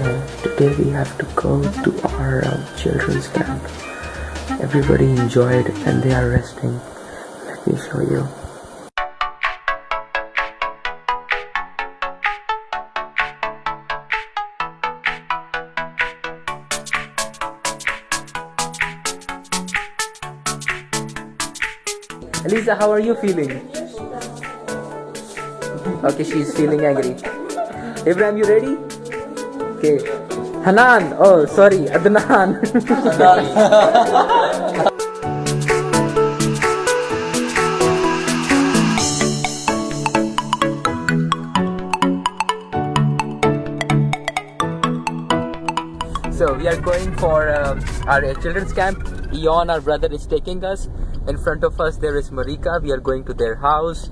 Today we have to go to our children's camp. Everybody enjoyed and they are resting. Let me show you. Elisa, how are you feeling? Okay, she's feeling angry. Ibrahim, you ready? Okay. Hanan, oh sorry, Adnan. So we are going for our children's camp. Eon, our brother, is taking us. In front of us there is Marika. We are going to their house.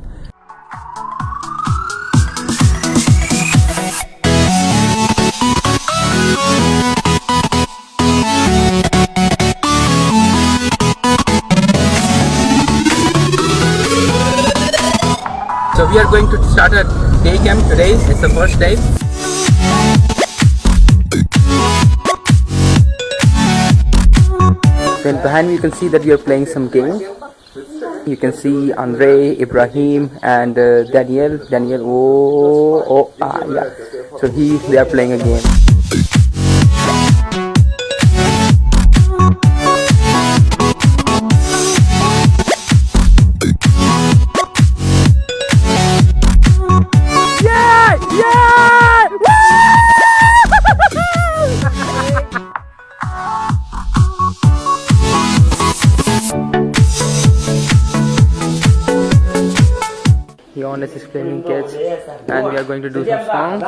So we are going to start a day camp today. It's the first day. Then behind me you can see that we are playing some game. You can see Andre, Ibrahim and Daniel. Yeah. So they are playing a game. Eon is explaining kids and we are going to do some songs.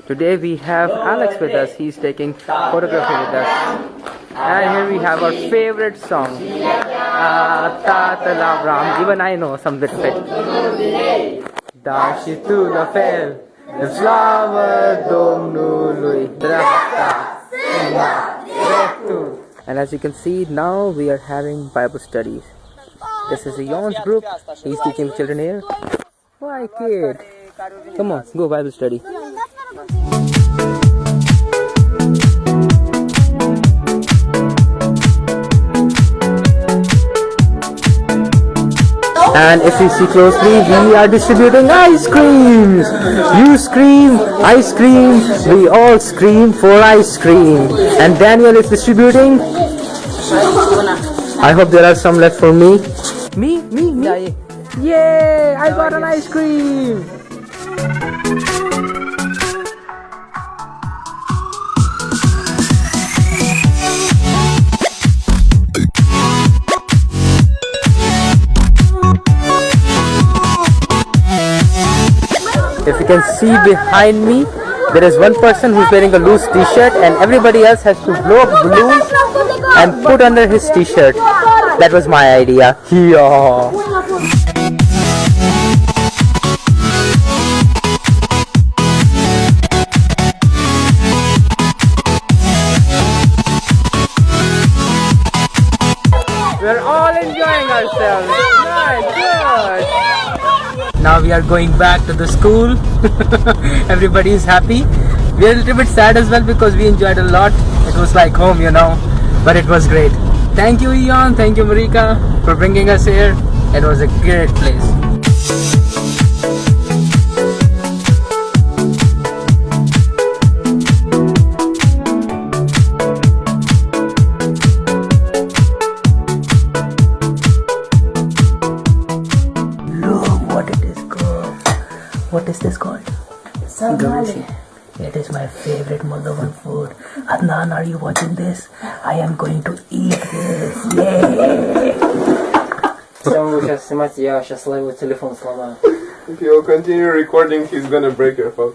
Today we have Alex with us. He's taking photography with us. And here we have our favorite song. Tatala Ram. Even I know some bit of it. Dashitula fel. The flower domnului. And as you can see, now we are having Bible studies. This is Eon's group. He's teaching the children here. Why, kid? Come on, go Bible study. And if you see closely, we are distributing ice creams. You scream, I scream, we all scream for ice cream. And Daniel is distributing. I hope there are some left for me. Me? Yay! I got an ice cream! If you can see behind me, there is one person who's wearing a loose t-shirt and everybody else has to blow up balloons and put under his t-shirt. That was my idea. Yeah. We're all enjoying ourselves. Nice, good. Now we are going back to the school. Everybody is happy. We're a little bit sad as well because we enjoyed a lot. It was like home, you know, but it was great. Thank you, Eon. Thank you, Marika, for bringing us here. It was a great place. What is this called? Samale. It is my favorite Moldovan food. Adnan, are you watching this? I am going to eat this. Yay! If you continue recording, he's gonna break your phone.